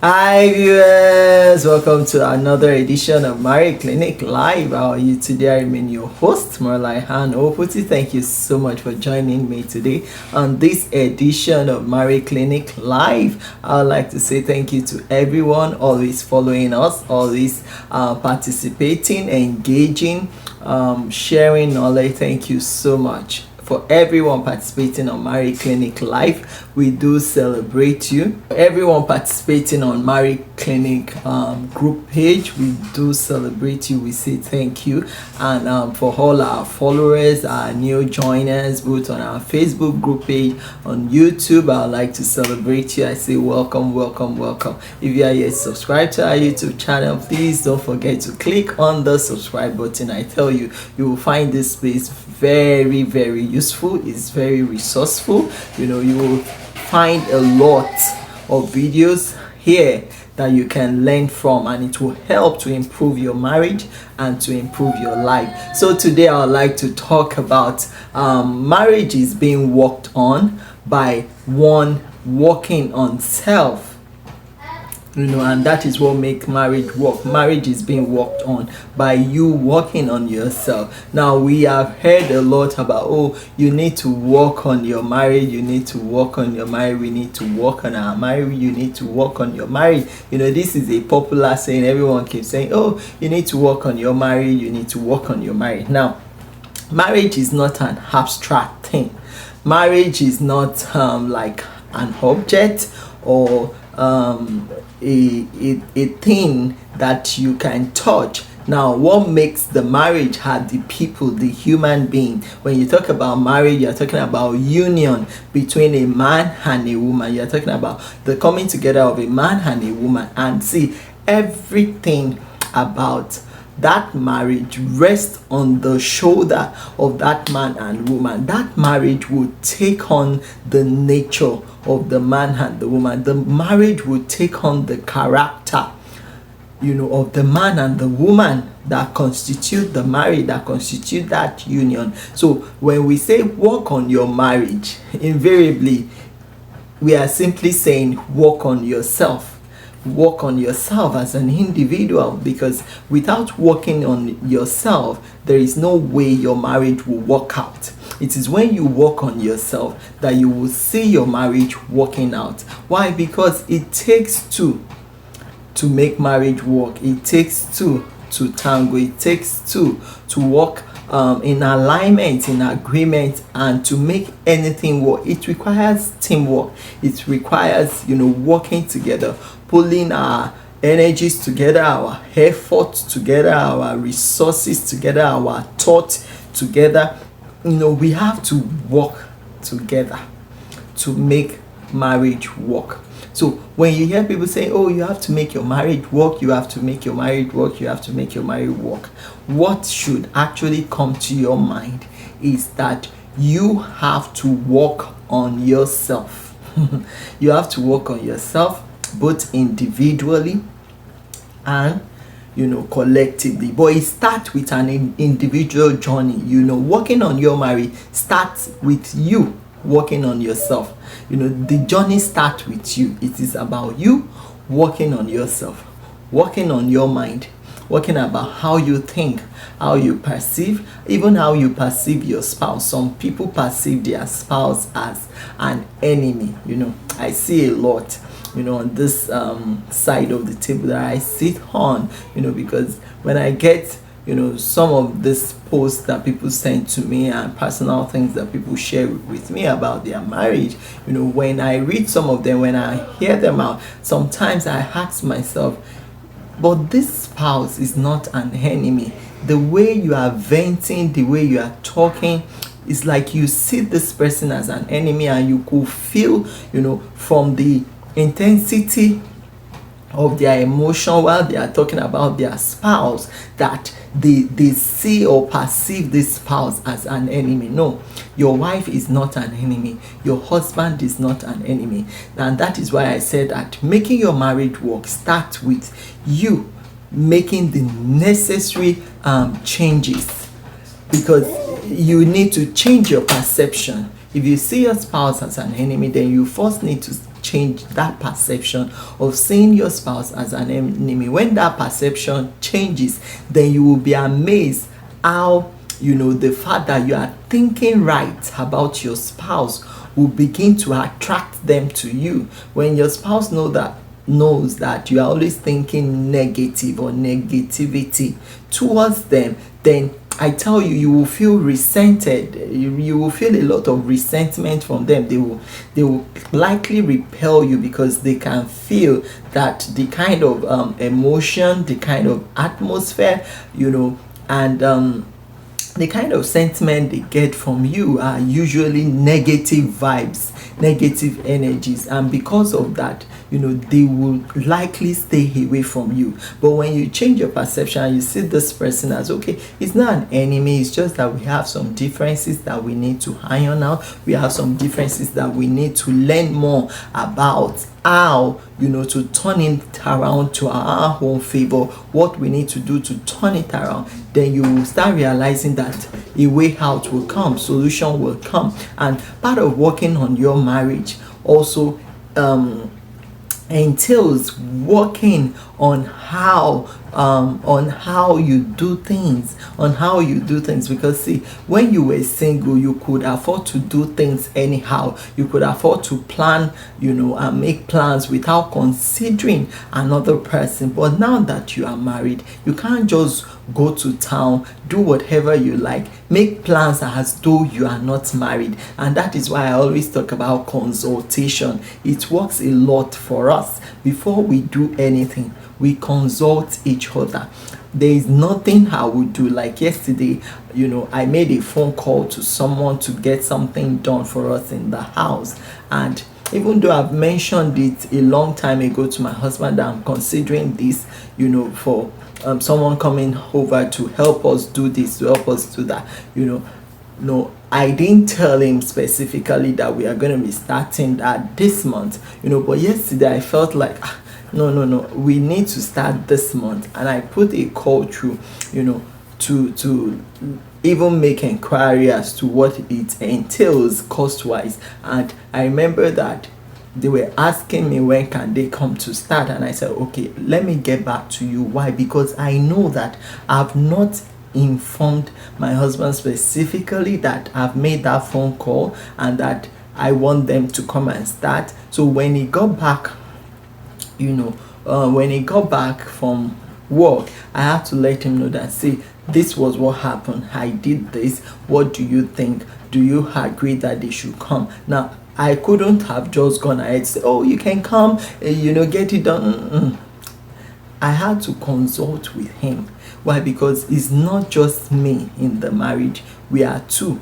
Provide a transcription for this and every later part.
Hi viewers, welcome to another edition of Marie Clinic Live. How are you today? I remain your host, Marlai Han Oputi. Thank you so much for joining me today on this edition of Marie Clinic Live. I'd like to say thank you to everyone always following us, always participating, engaging, sharing knowledge. Thank you so much. For everyone participating on Marie Clinic Live, we do celebrate you. For everyone participating on Marie Clinic group page, we do celebrate you. We say thank you. And for all our followers, our new joiners, both on our Facebook group page, on YouTube, I'd like to celebrate you. I say welcome, welcome, welcome. If you are yet subscribed to our YouTube channel, please don't forget to click on the subscribe button. I tell you, you will find this space very, very useful. It's very resourceful. You will find a lot of videos here that you can learn from, and it will help to improve your marriage and to improve your life. So today I would like to talk about marriage is being worked on by one working on self. And that is what makes marriage work. Marriage is being worked on by you working on yourself. Now, we have heard a lot about, you need to work on your marriage, you need to work on your marriage, we need to work on our marriage, you need to work on your marriage. This is a popular saying. Everyone keeps saying, you need to work on your marriage, you need to work on your marriage. Now, marriage is not an abstract thing. Marriage is not like an object or a thing that you can touch. Now, what makes the marriage are the people, the human being. When you talk about marriage, you're talking about union between a man and a woman. You're talking about the coming together of a man and a woman. And see, everything about that marriage rests on the shoulder of that man and woman. That marriage will take on the nature of the man and the woman. The marriage will take on the character, of the man and the woman that constitute the marriage, that constitute that union. So when we say work on your marriage, invariably we are simply saying work on yourself. Work on yourself as an individual, because without working on yourself, there is no way your marriage will work out. It is when you work on yourself that you will see your marriage working out. Why? Because it takes two to make marriage work. It takes two to tango. It takes two to work in alignment, in agreement, and to make anything work. It requires teamwork. It requires working together, pulling our energies together, our efforts together, our resources together, our thoughts together. We have to work together to make marriage work. So when you hear people say, you have to make your marriage work, you have to make your marriage work, you have to make your marriage work, what should actually come to your mind is that you have to work on yourself. You have to work on yourself, both individually and collectively. But it starts with an individual journey. Working on your marriage starts with you working on yourself. The journey starts with you. It is about you working on yourself, working on your mind, working about how you think, how you perceive, even how you perceive your spouse. Some people perceive their spouse as an enemy. I see a lot on this side of the table that I sit on, because when I get some of this posts that people send to me and personal things that people share with me about their marriage, when I read some of them, when I hear them out, sometimes I ask myself, but this spouse is not an enemy. The way you are venting, the way you are talking, it's like you see this person as an enemy, and you could feel from the intensity of their emotion while they are talking about their spouse that they see or perceive this spouse as an enemy. No, your wife is not an enemy, your husband is not an enemy. And that is why I said that making your marriage work starts with you making the necessary changes, because you need to change your perception. If you see your spouse as an enemy, then you first need to change that perception of seeing your spouse as an enemy. When that perception changes, then you will be amazed how, the fact that you are thinking right about your spouse will begin to attract them to you. When your spouse knows that you are always thinking negative or negativity towards them, then I tell you, you will feel resented. You will feel a lot of resentment from them. They will likely repel you, because they can feel that the kind of emotion, the kind of atmosphere, and the kind of sentiment they get from you are usually negative vibes, negative energies, and because of that, they will likely stay away from you. But when you change your perception and you see this person as, okay, it's not an enemy, it's just that we have some differences that we need to iron out. We have some differences that we need to learn more about how, to turn it around to our own favor, what we need to do to turn it around. Then you will start realizing that a way out will come, solution will come. And part of working on your marriage also entails working on how you do things, because see, when you were single, you could afford to do things anyhow. You could afford to plan, and make plans without considering another person. But now that you are married, you can't just go to town, do whatever you like, make plans as though you are not married. And that is why I always talk about consultation. It works a lot for us. Before we do anything, we consult each other. There is nothing I would do. Like yesterday, I made a phone call to someone to get something done for us in the house. And even though I've mentioned it a long time ago to my husband that I'm considering this, for someone coming over to help us do this, to help us do that, no, I didn't tell him specifically that we are going to be starting that this month, but yesterday I felt like, no, we need to start this month. And I put a call through, to even make inquiry as to what it entails cost-wise. And I remember that they were asking me when can they come to start, and I said, okay, let me get back to you. Why? Because I know that I've not informed my husband specifically that I've made that phone call and that I want them to come and start. So when he got back, from work, I had to let him know that, see, this was what happened. I did this. What do you think? Do you agree that they should come? Now, I couldn't have just gone ahead and say, oh, you can come, get it done. I had to consult with him. Why? Because it's not just me in the marriage. We are two,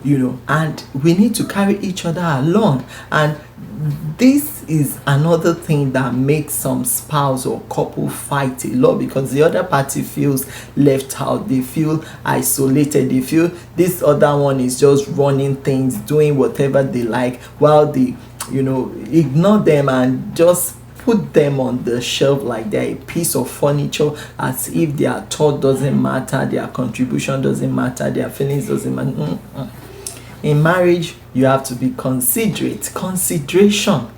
and we need to carry each other along. And this is another thing that makes some spouse or couple fight a lot, because the other party feels left out. They feel isolated. They feel this other one is just running things, doing whatever they like, while they, ignore them and just put them on the shelf like they're a piece of furniture, as if their thought doesn't matter, their contribution doesn't matter, their feelings doesn't matter. In marriage, you have to be considerate. Consideration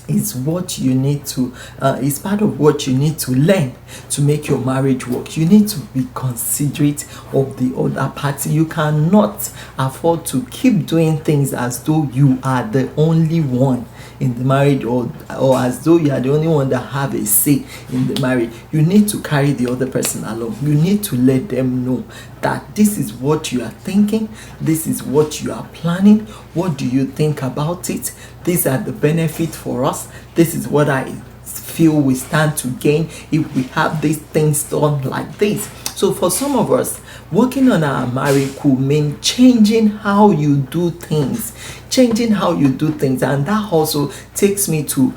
is what you need to, is part of what you need to learn to make your marriage work. You need to be considerate of the other party. You cannot afford to keep doing things as though you are the only one in the marriage, or as though you are the only one that have a say in the marriage. You need to carry the other person along. You need to let them know that this is what you are thinking, this is what you are planning. What do you think about it? These are the benefits for us. This is what I feel we stand to gain if we have these things done like this. So for some of us, working on our marriage could mean changing how you do things, and that also takes me to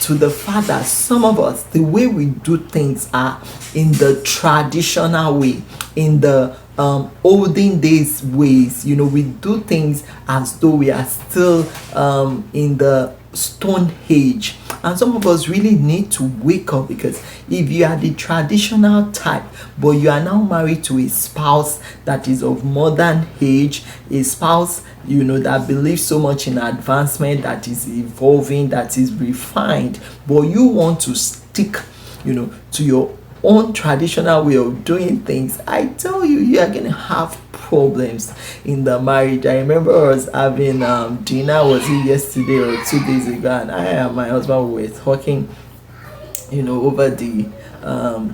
to the fact that some of us, the way we do things are in the traditional way, in the olden days ways. We do things as though we are still in the stone age. And some of us really need to wake up, because if you are the traditional type but you are now married to a spouse that is of modern age, a spouse that believes so much in advancement, that is evolving, that is refined, but you want to stick to your own traditional way of doing things, I tell you, you are gonna have problems in the marriage. I remember us having dinner, was it yesterday or 2 days ago, and I and my husband were talking over the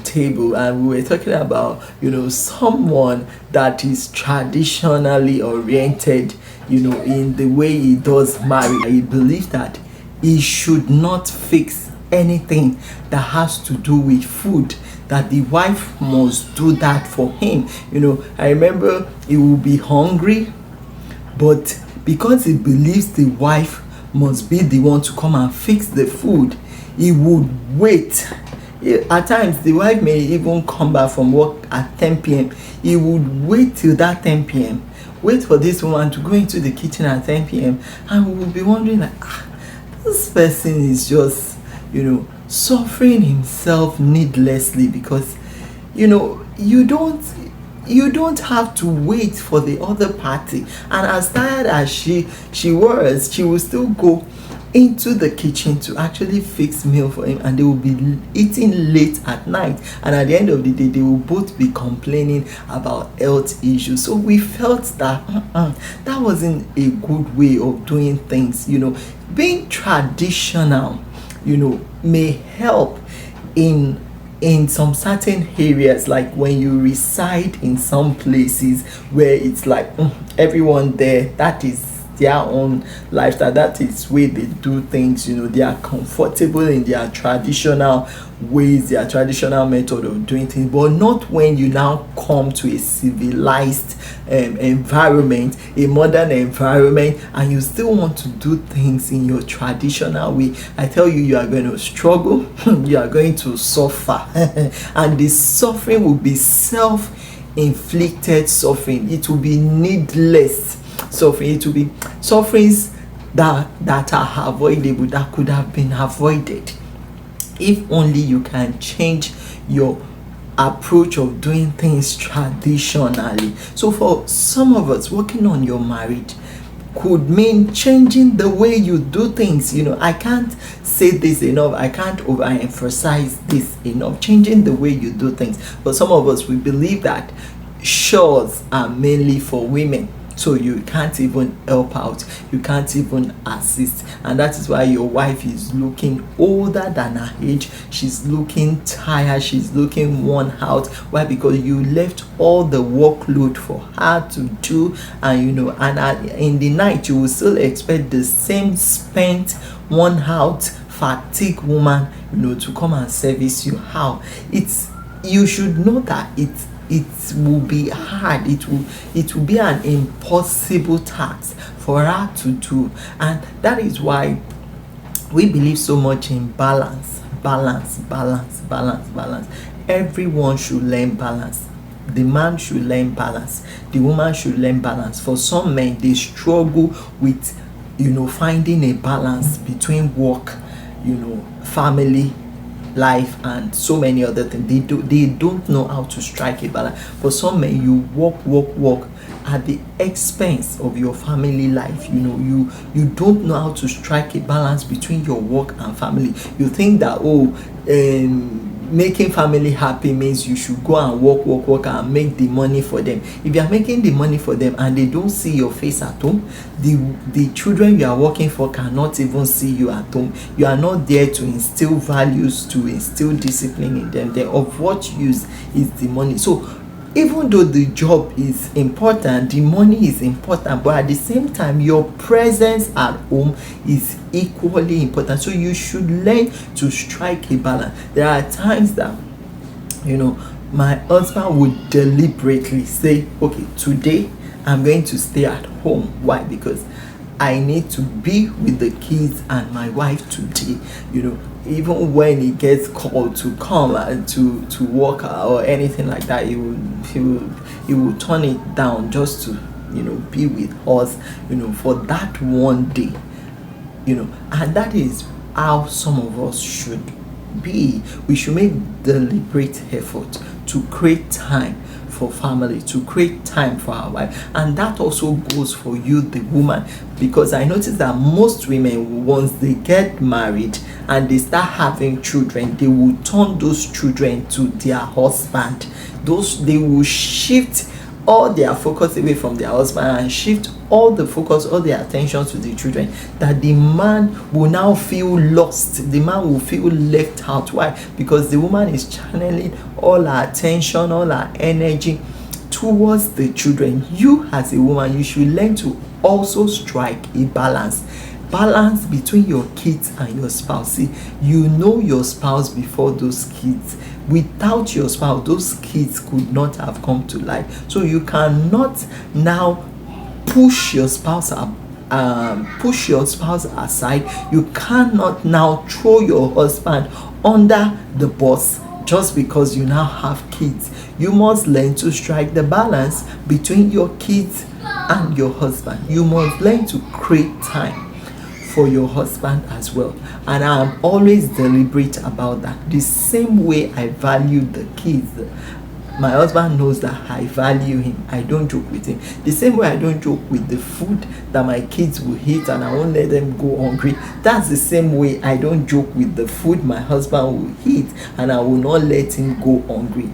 table, and we were talking about someone that is traditionally oriented in the way he does marry. He believes that he should not fix anything that has to do with food, that the wife must do that for him. I remember he will be hungry, but because he believes the wife must be the one to come and fix the food, he would wait. At times the wife may even come back from work at 10 p.m. He would wait till that 10 p.m. wait for this woman to go into the kitchen at 10 p.m. and we will be wondering, like, this person is just suffering himself needlessly, because you don't have to wait for the other party. And as tired as she was, she will still go into the kitchen to actually fix meal for him, and they will be eating late at night, and at the end of the day they will both be complaining about health issues. So we felt that that wasn't a good way of doing things. Being traditional may help in some certain areas, like when you reside in some places where it's like everyone there, that is their own lifestyle, that is where they do things. They are comfortable in their traditional ways, their traditional method of doing things. But not when you now come to a civilized environment, a modern environment, and you still want to do things in your traditional way. I tell you, you are going to struggle. You are going to suffer and the suffering will be self-inflicted suffering. It will be needless suffering. It will be sufferings that are avoidable, that could have been avoided if only you can change your approach of doing things traditionally. So for some of us, working on your marriage could mean changing the way you do things. I can't say this enough, I can't overemphasize this enough. Changing the way you do things. For some of us, we believe that chores are mainly for women, so you can't even help out, you can't even assist, and that is why your wife is looking older than her age. She's looking tired, she's looking worn out. Why? Because you left all the workload for her to do, and in the night you will still expect the same spent, worn out, fatigued woman to come and service you. How? You should know that it will be hard, it will be an impossible task for her to do. And that is why we believe so much in balance. Everyone should learn balance. The man should learn balance, the woman should learn balance. For some men, they struggle with finding a balance between work, family life, and so many other things. They don't know how to strike a balance. For some men, you work at the expense of your family life. You don't know how to strike a balance between your work and family. You think that making family happy means you should go and work and make the money for them. If you are making the money for them and they don't see your face at home, the children you are working for cannot even see you at home. You are not there to instill values, to instill discipline in them. Then of what use is the money? So even though the job is important, the money is important, but at the same time, your presence at home is equally important. So you should learn to strike a balance. There are times that, my husband would deliberately say, okay, today I'm going to stay at home. Why? Because I need to be with the kids and my wife today. Even when he gets called to come and to work or anything like that, he will turn it down just to be with us for that one day. And that is how some of us should be. We should make deliberate effort to create time for family, to create time for our wife. And that also goes for you, the woman, because I notice that most women, once they get married and they start having children, they will turn those children to their husband. They will shift all their focus away from their husband and shift all the focus, all their attention to the children, that the man will now feel lost. The man will feel left out. Why? Because the woman is channeling all her attention, all her energy towards the children. You as a woman, you should learn to also strike a balance between your kids and your spouse. See, you know your spouse before those kids. Without your spouse, those kids could not have come to life. So you cannot now push your spouse aside. You cannot now throw your husband under the bus just because you now have kids. You must learn to strike the balance between your kids and your husband. You must learn to create time for your husband as well. And I'm always deliberate about that. The same way I value the kids, my husband knows that I value him. I don't joke with him. The same way I don't joke with the food that my kids will eat and I won't let them go hungry. That's the same way I don't joke with the food my husband will eat and I will not let him go hungry.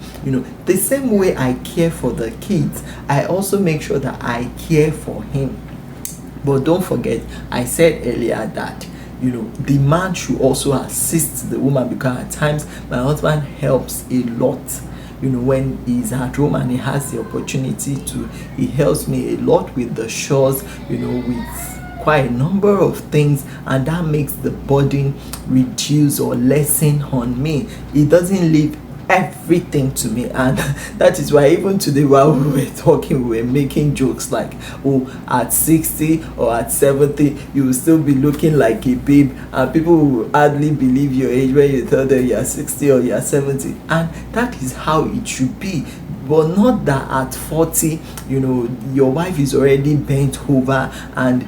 The same way I care for the kids, I also make sure that I care for him. But don't forget, I said earlier that the man should also assist the woman, because at times my husband helps a lot. When he's at home and he has the opportunity to, he helps me a lot with the chores, with quite a number of things, and that makes the burden reduce or lessen on me. He doesn't leave everything to me, and that is why even today while we were talking, we were making jokes like, oh, at 60 or at 70 you will still be looking like a babe, and people will hardly believe your age when you tell them you're 60 or you're 70. And that is how it should be. But not that at 40, your wife is already bent over and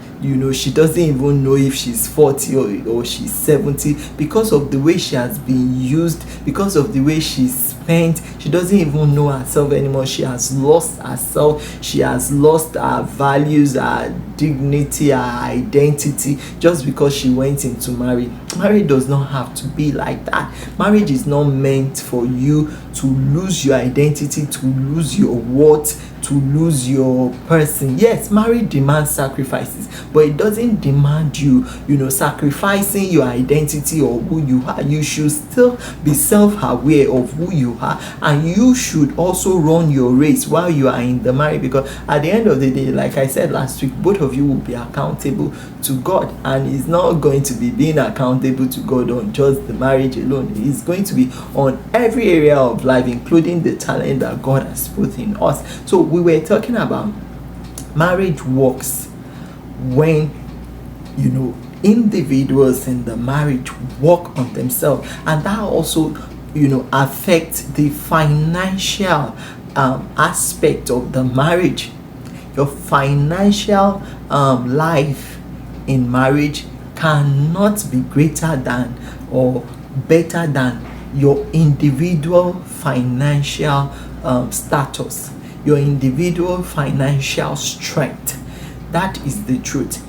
she doesn't even know if she's 40 or she's 70, because of the way she has been used, because of the way she's spent. She doesn't even know herself anymore. She has lost herself. She has lost her values, her dignity, her identity, just because she went into marriage. Marriage does not have to be like that. Marriage is not meant for you to lose your identity, to lose your worth, to lose your person. Yes, marriage demands sacrifices, but it doesn't demand you sacrificing your identity or who you are. You should still be self-aware of who you are, and you should also run your race while you are in the marriage, because at the end of the day, like I said last week, both of you will be accountable to God, and it's not going to be being accountable to God on just the marriage alone. It's going to be on every area of life, including the talent that God has put in us. So we were talking about marriage works when individuals in the marriage work on themselves, and that also affects the financial aspect of the marriage. Your financial life in marriage cannot be greater than or better than your individual financial status, your individual financial strength. That is the truth.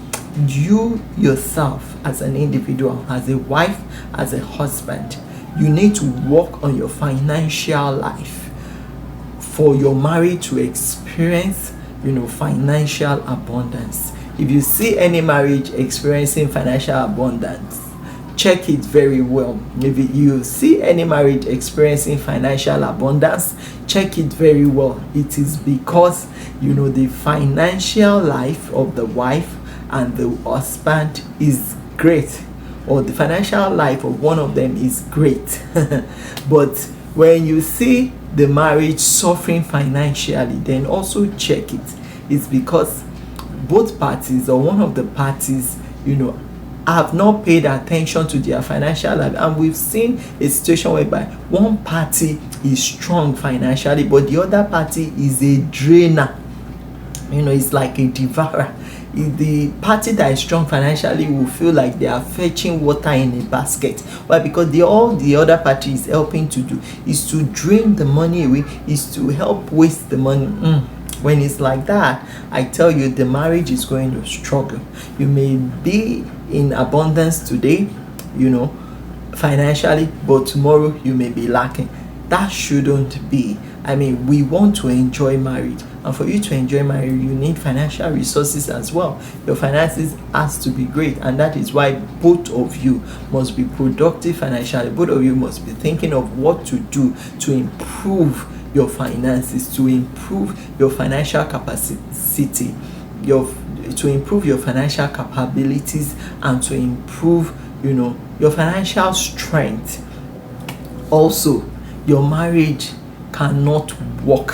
You yourself, as an individual, as a wife, as a husband, you need to work on your financial life for your marriage to experience financial abundance. If you see any marriage experiencing financial abundance, check it very well. If you see any marriage experiencing financial abundance, check it very well. It is because the financial life of the wife and the husband is great, or the financial life of one of them is great. But when you see the marriage suffering financially, then also check it. It's because both parties or one of the parties, have not paid attention to their financial life, and we've seen a situation whereby one party is strong financially but the other party is a drainer. It's like a devourer. The party that is strong financially will feel like they are fetching water in a basket. Why? Because all the other party is helping to do is to drain the money away, is to help waste the money. When it's like that, I tell you, the marriage is going to struggle. You may be in abundance today, financially, but tomorrow you may be lacking. That shouldn't be. We want to enjoy marriage, and for you to enjoy marriage, you need financial resources as well. Your finances has to be great, and that is why both of you must be productive financially. Both of you must be thinking of what to do to improve your finances, to improve your financial capacity, to improve your financial capabilities, and to improve your financial strength. Also, your marriage cannot work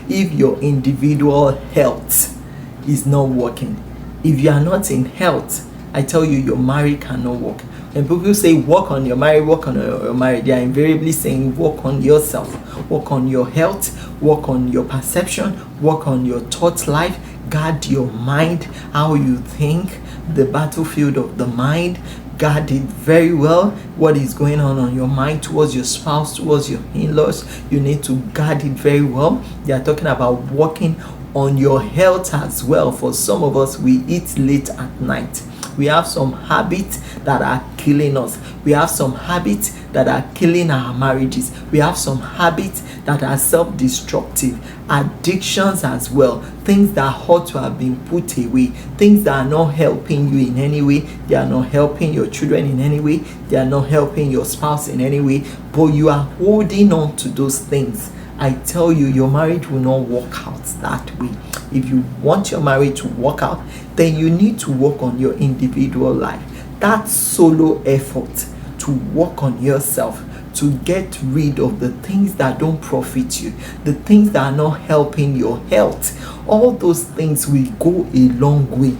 if your individual health is not working. If you are not in health, I tell you, your marriage cannot work. When people say work on your marriage, they are invariably saying work on yourself, work on your health, work on your perception, work on your thought life, guard your mind, how you think, the battlefield of the mind. Guard it very well. What is going on your mind towards your spouse, towards your in-laws, you need to guard it very well. They are talking about working on your health as well. For some of us, we eat late at night. We have some habits that are killing us. We have some habits that are killing our marriages. We have some habits that are self-destructive. Addictions as well. Things that ought to have been put away. Things that are not helping you in any way. They are not helping your children in any way. They are not helping your spouse in any way. But you are holding on to those things. I tell you, your marriage will not work out that way. If you want your marriage to work out, then you need to work on your individual life. That solo effort to work on yourself, to get rid of the things that don't profit you, the things that are not helping your health. All those things will go a long way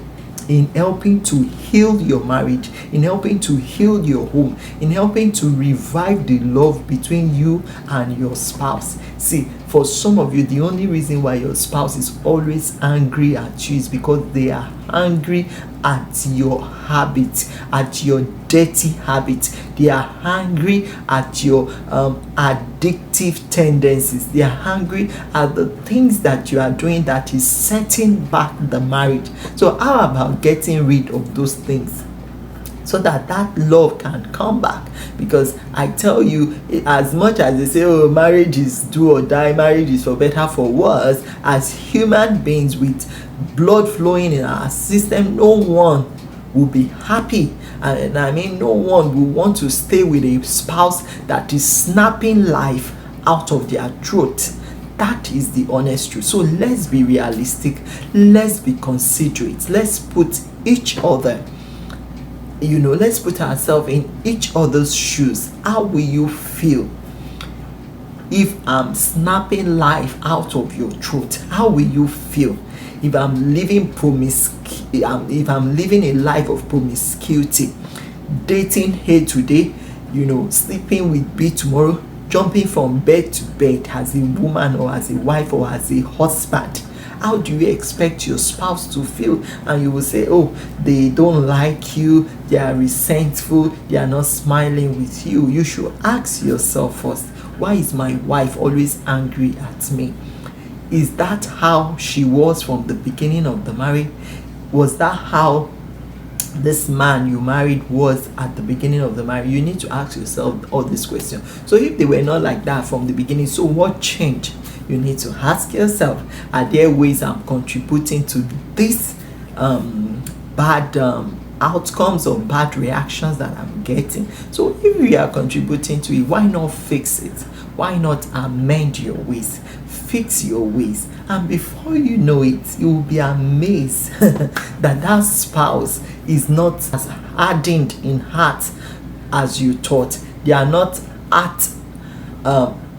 in helping to heal your marriage, in helping to heal your home, in helping to revive the love between you and your spouse. See, for some of you, the only reason why your spouse is always angry at you is because they are angry at your habit, at your dirty habit. They are angry at your addictive tendencies. They are angry at the things that you are doing that is setting back the marriage. So how about getting rid of those things so that love can come back? Because I tell you, as much as they say, marriage is do or die, marriage is for better, for worse, as human beings with blood flowing in our system, no one will be happy. And no one will want to stay with a spouse that is snapping life out of their throat. That is the honest truth. So let's be realistic. Let's be considerate. Let's put each other, let's put ourselves in each other's shoes. How will you feel if I'm snapping life out of your throat? How will you feel if I'm living if I'm living a life of promiscuity, dating A today, sleeping with B tomorrow, jumping from bed to bed as a woman or as a wife or as a husband? How do you expect your spouse to feel? And you will say, they don't like you, they are resentful, they are not smiling with you. You should ask yourself first, why is my wife always angry at me? Is that how she was from the beginning of the marriage? Was that how this man you married was at the beginning of the marriage? You need to ask yourself all these questions. So if they were not like that from the beginning, so what changed? You need to ask yourself, are there ways I'm contributing to this bad outcomes or bad reactions that I'm getting? So if you are contributing to it, why not fix it? Why not amend your ways? Fix your ways, and before you know it, you will be amazed that spouse is not as hardened in heart as you thought. They are not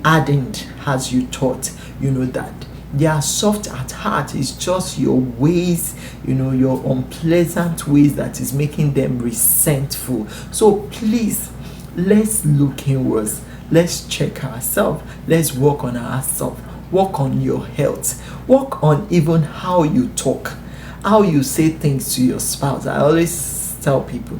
hardened as you thought. That They are soft at heart. It's just your ways, your unpleasant ways that is making them resentful. So please, let's look inwards. Let's check ourselves. Let's work on ourselves. Work on your health. Work on even how you talk, how you say things to your spouse. I always tell people,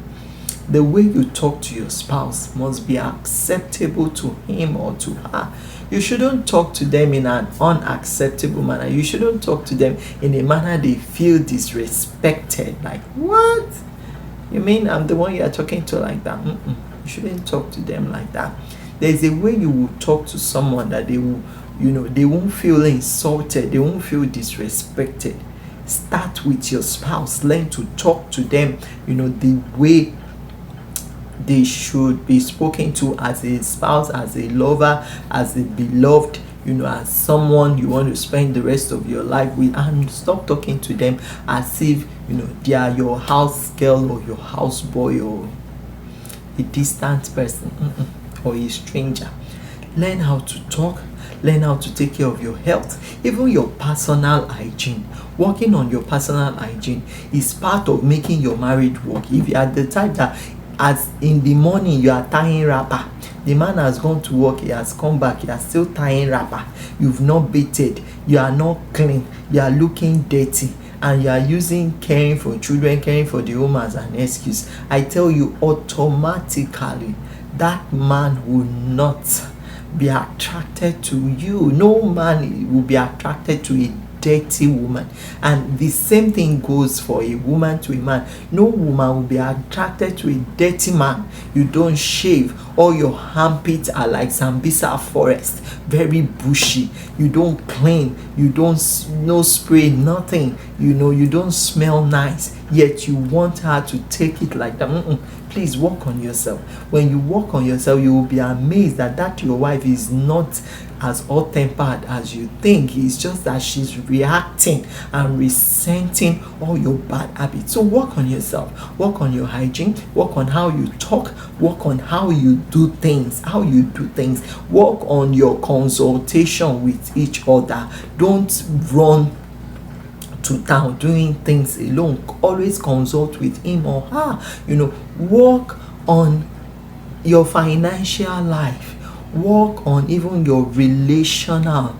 the way you talk to your spouse must be acceptable to him or to her. You shouldn't talk to them in an unacceptable manner. You shouldn't talk to them in a manner they feel disrespected. Like, what? You mean I'm the one you are talking to like that? You shouldn't talk to them like that. There's a way you will talk to someone that they will, they won't feel insulted. They won't feel disrespected. Start with your spouse. Learn to talk to them, the way they should be spoken to, as a spouse, as a lover, as a beloved, as someone you want to spend the rest of your life with. And stop talking to them as if they are your house girl or your house boy or a distant person or a stranger. Learn how to talk. Learn how to take care of your health, even your personal hygiene. Working on your personal hygiene is part of making your marriage work. If you are the type that, as in the morning you are tying wrapper, the man has gone to work, he has come back, you are still tying wrapper, you've not bathed, you are not clean, you are looking dirty, and you are using caring for children, caring for the home as an excuse, I tell you, automatically that man will not be attracted to you. No man will be attracted to a dirty woman. And the same thing goes for a woman to a man. No woman will be attracted to a dirty man. You don't shave. All your armpits are like Sambisa forest, very bushy. You don't clean. You don't no spray, nothing. You don't smell nice. Yet you want her to take it like that. Please work on yourself. When you work on yourself, you will be amazed that your wife is not as hot-tempered as you think. It's just that she's reacting and resenting all your bad habits. So work on yourself. Work on your hygiene. Work on how you talk. Work on how you do things. Work on your consultation with each other. Don't run to town doing things alone. Always consult with him or her. Work on your financial life. Work on even your relational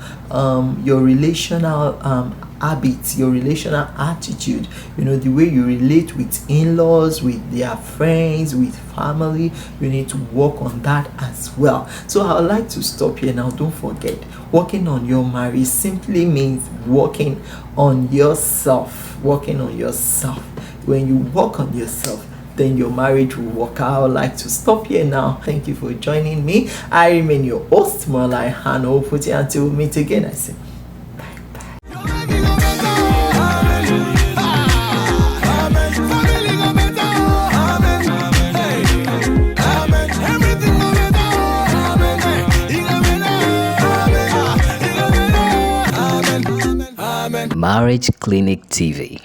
habits, your relational attitude, the way you relate with in-laws, with their friends, with family. You need to work on that as well. So I would like to stop here now. Don't forget, working on your marriage simply means working on yourself. When you work on yourself, then your marriage will work out. I would like to stop here now. Thank you for joining me. I remain your host, Malai Hano. Until we meet again, I say Marriage Clinic TV.